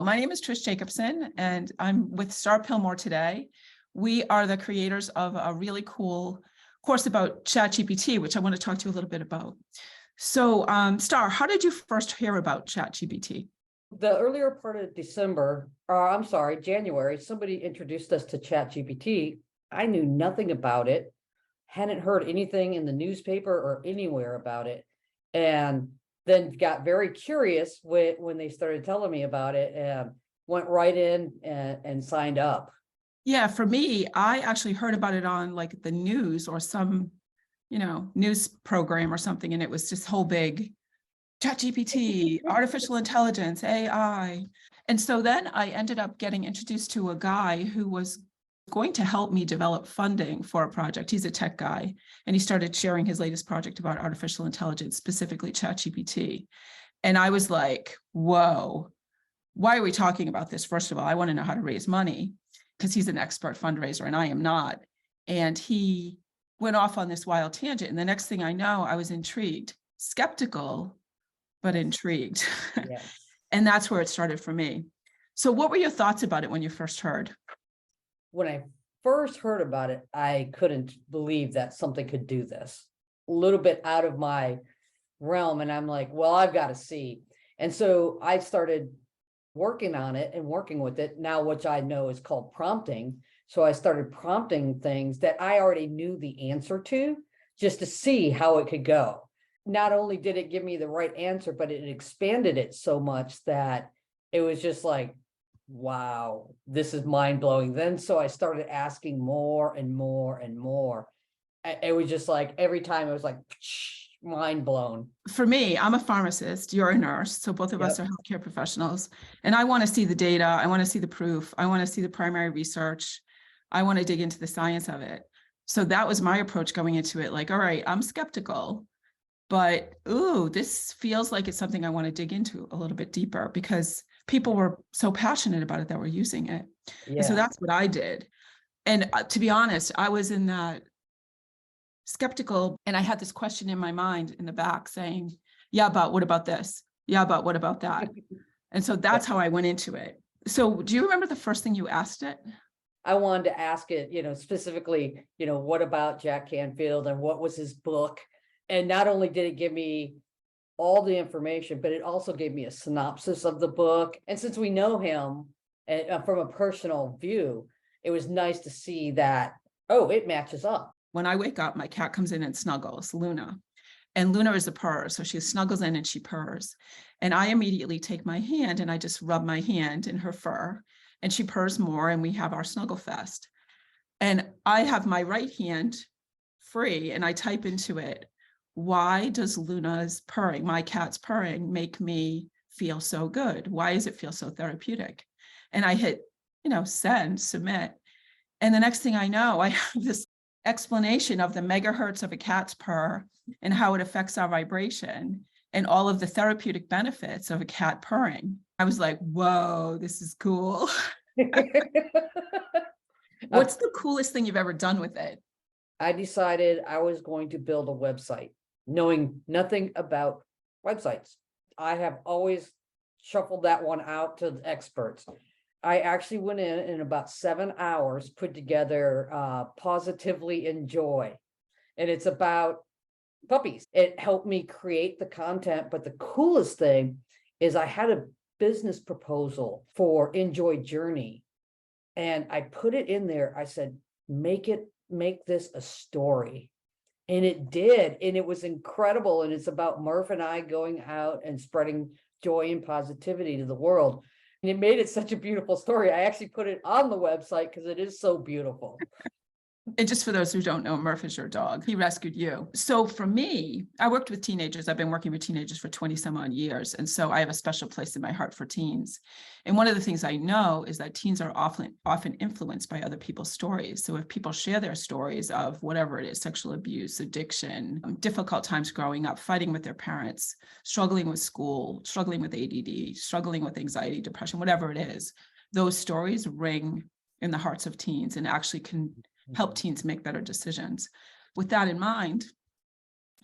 My name is Trish Jacobson, and I'm with Star Pillmore today. We are the creators of a really cool course about ChatGPT, which I want to talk to you a little bit about. So, Star, how did you first hear about ChatGPT? The earlier part of December, or I'm sorry, January, somebody introduced us to ChatGPT. I knew nothing about it, hadn't heard anything in the newspaper or anywhere about it, and then got very curious when they started telling me about it, and went right in and signed up. Yeah, for me, I actually heard about it on like the news or some, news program or something, and it was this whole big ChatGPT, artificial intelligence, AI. And so then I ended up getting introduced to a guy who was going to help me develop funding for a project. He's a tech guy, and he started sharing his latest project about artificial intelligence, specifically ChatGPT. And I was like, whoa, why are we talking about this? First of all, I want to know how to raise money because he's an expert fundraiser and I am not. And he went off on this wild tangent. And the next thing I know, I was intrigued, skeptical, but intrigued. Yeah. And that's where it started for me. So what were your thoughts about it when you first heard? When I first heard about it, I couldn't believe that something could do this. A little bit out of my realm, and I'm like, well, I've got to see. And so I started working on it and working with it now, which I know is called prompting. So I started prompting things that I already knew the answer to, just to see how it could go. Not only did it give me the right answer, but it expanded it so much that it was just like, wow, this is mind-blowing. Then so I started asking more and more and more. It was just like every time it was like mind blown. For me, I'm a pharmacist, you're a nurse, so both of us are healthcare professionals, and I want to see the data, I want to see the proof, I want to see the primary research, I want to dig into the science of it. So that was my approach going into it, like, all right, I'm skeptical, but ooh, this feels like it's something I want to dig into a little bit deeper because people were so passionate about it that were using it. Yeah. And so that's what I did. And to be honest, I was in that skeptical, and I had this question in my mind in the back saying, yeah, but what about this? Yeah, but what about that? And so that's how I went into it. So do you remember the first thing you asked it? I wanted to ask it, specifically, what about Jack Canfield and what was his book? And not only did it give me all the information, but it also gave me a synopsis of the book. And since we know him from a personal view, it was nice to see that, oh, it matches up. When I wake up, my cat comes in and snuggles, Luna. And Luna is a purr, so she snuggles in and she purrs. And I immediately take my hand and I just rub my hand in her fur, and she purrs more, and we have our snuggle fest. And I have my right hand free and I type into it, why does Luna's purring, my cat's purring, make me feel so good? Why does it feel so therapeutic? And I hit, send, submit. And the next thing I know, I have this explanation of the megahertz of a cat's purr and how it affects our vibration and all of the therapeutic benefits of a cat purring. I was like, whoa, this is cool. What's the coolest thing you've ever done with it? I decided I was going to build a website, knowing nothing about websites. I have always shuffled that one out to the experts. I actually went in about 7 hours, put together Positively Enjoy. And it's about puppies. It helped me create the content. But the coolest thing is I had a business proposal for Enjoy Journey. And I put it in there. I said, make this a story. And it did. And it was incredible. And it's about Murph and I going out and spreading joy and positivity to the world. And it made it such a beautiful story. I actually put it on the website because it is so beautiful. And just for those who don't know, Murph is your dog. He rescued you. So for me, I worked with teenagers. I've been working with teenagers for 20 some odd years. And so I have a special place in my heart for teens. And one of the things I know is that teens are often influenced by other people's stories. So if people share their stories of whatever it is, sexual abuse, addiction, difficult times growing up, fighting with their parents, struggling with school, struggling with ADD, struggling with anxiety, depression, whatever it is, those stories ring in the hearts of teens and actually can help teens make better decisions. With that in mind,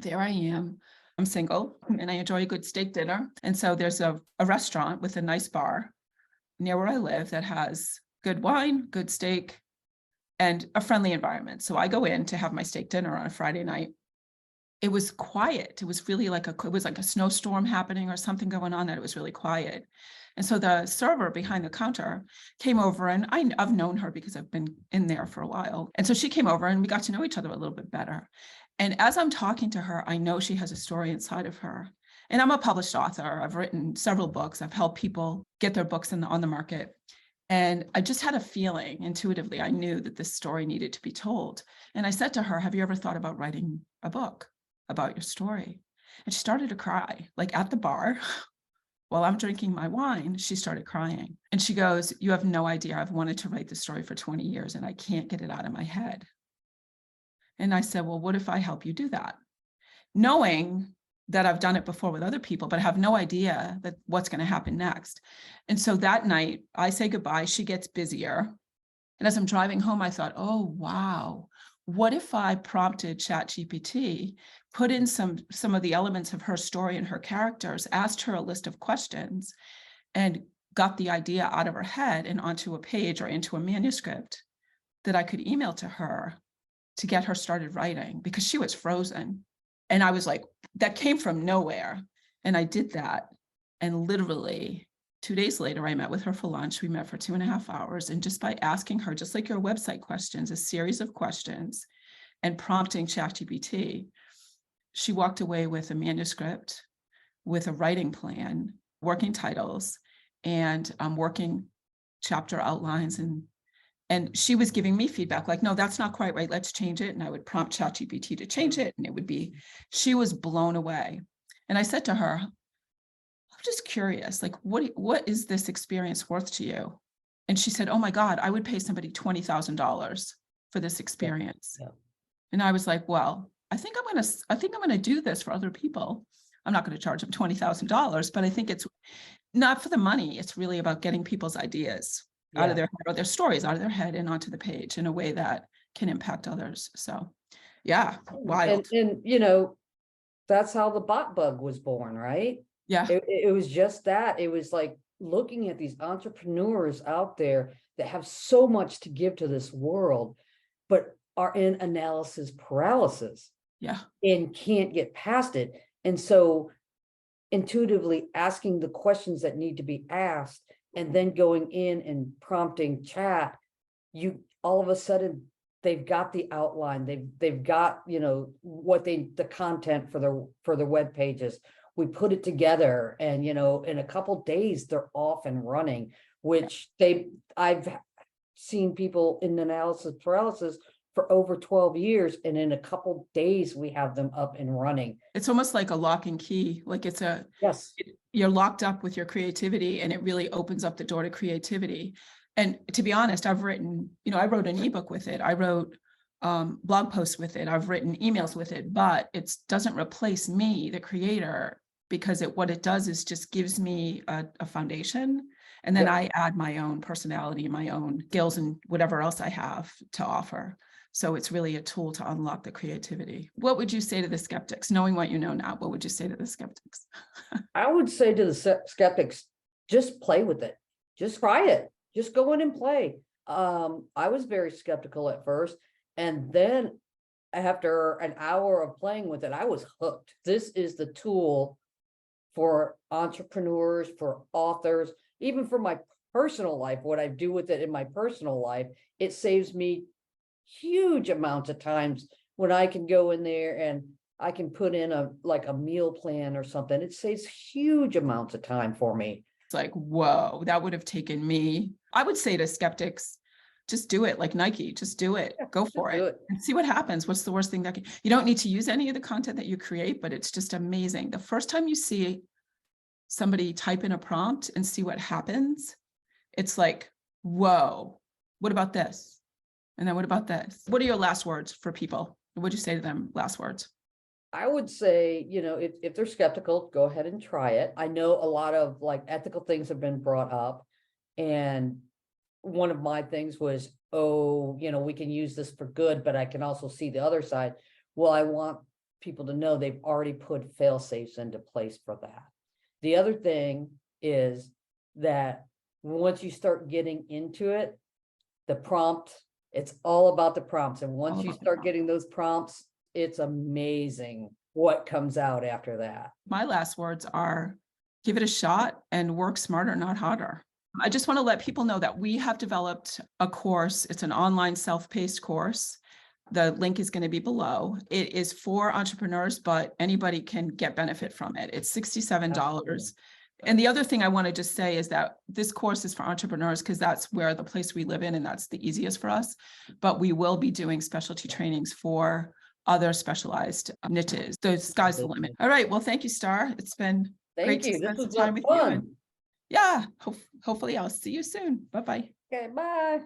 there I am. I'm single and I enjoy a good steak dinner. And so there's a restaurant with a nice bar near where I live that has good wine, good steak, and a friendly environment. So I go in to have my steak dinner on a Friday night. It was quiet. It was really like it was like a snowstorm happening or something going on, that it was really quiet. And so the server behind the counter came over, and I've known her because I've been in there for a while. And so she came over and we got to know each other a little bit better. And as I'm talking to her, I know she has a story inside of her. And I'm a published author. I've written several books. I've helped people get their books on the market. And I just had a feeling intuitively, I knew that this story needed to be told. And I said to her, have you ever thought about writing a book about your story? And she started to cry, like at the bar. While I'm drinking my wine, she started crying. And she goes, you have no idea. I've wanted to write this story for 20 years and I can't get it out of my head. And I said, well, what if I help you do that? Knowing that I've done it before with other people, but I have no idea that what's going to happen next. And so that night I say goodbye, she gets busier. And as I'm driving home, I thought, oh, wow, what if I prompted ChatGPT, put in some of the elements of her story and her characters, asked her a list of questions, and got the idea out of her head and onto a page or into a manuscript that I could email to her to get her started writing, because she was frozen. And I was like, that came from nowhere. And I did that. And literally 2 days later, I met with her for lunch. We met for 2.5 hours. And just by asking her, just like your website questions, a series of questions and prompting ChatGPT, she walked away with a manuscript, with a writing plan, working titles, and working chapter outlines. And she was giving me feedback like, no, that's not quite right. Let's change it. And I would prompt ChatGPT to change it. And it would be, she was blown away. And I said to her, I'm just curious, like, what is this experience worth to you? And she said, oh my God, I would pay somebody $20,000 for this experience. Yeah. And I was like, well, I think I'm going to do this for other people. I'm not going to charge them $20,000, but I think it's not for the money. It's really about getting people's ideas out of their head, or their stories out of their head and onto the page in a way that can impact others. So yeah, wild. And that's how the bot bug was born, right? Yeah. It was just that. It was like looking at these entrepreneurs out there that have so much to give to this world, but are in analysis paralysis. Yeah. And can't get past it. And so intuitively asking the questions that need to be asked, and then going in and prompting chat, you all of a sudden they've got the outline, they've got what the content for the web pages. We put it together, and in a couple days they're off and running, which I've seen people in analysis paralysis for over 12 years, and in a couple days we have them up and running. It's almost like a lock and key, like it's a yes. You're locked up with your creativity, and it really opens up the door to creativity. And to be honest, I've written, I wrote an ebook with it. I wrote blog posts with it. I've written emails with it, but it doesn't replace me, the creator, because what it does is just gives me a foundation. And then I add my own personality, my own skills, and whatever else I have to offer. So it's really a tool to unlock the creativity. What would you say to the skeptics, knowing what you know now? What would you say to the skeptics? I would say to the skeptics, just play with it. Just try it. Just go in and play. I was very skeptical at first. And then after an hour of playing with it, I was hooked. This is the tool for entrepreneurs, for authors, even for my personal life, what I do with it in my personal life. It saves me huge amounts of times when I can go in there and I can put in a meal plan or something. It saves huge amounts of time for me. It's like, whoa, that would have taken me. I would say to skeptics, just do it, like Nike, just do it, go for it and see what happens. What's the worst thing you don't need to use any of the content that you create, but it's just amazing. The first time you see somebody type in a prompt and see what happens, it's like, whoa, what about this? And then what about this? What are your last words for people? What would you say to them? Last words. I would say, if they're skeptical, go ahead and try it. I know a lot of ethical things have been brought up. And one of my things was, we can use this for good, but I can also see the other side. Well, I want people to know they've already put fail safes into place for that. The other thing is that Once you start getting into it, the prompt, it's all about the prompts. And once All you about the start prompt. getting those prompts, it's amazing what comes out after that. My last words are, give it a shot and work smarter, not harder. I just want to let people know that we have developed a course. It's an online self-paced course. The link is going to be below. It is for entrepreneurs, but anybody can get benefit from it. It's $67. Absolutely. And the other thing I want to just say is that this course is for entrepreneurs because that's where the place we live in and that's the easiest for us. But we will be doing specialty trainings for other specialized niches. The sky's the limit. All right. Well, thank you, Star. It's been great Thank to you. This spend some was time with you. fun. And yeah, hopefully I'll see you soon. Bye-bye. Okay, bye.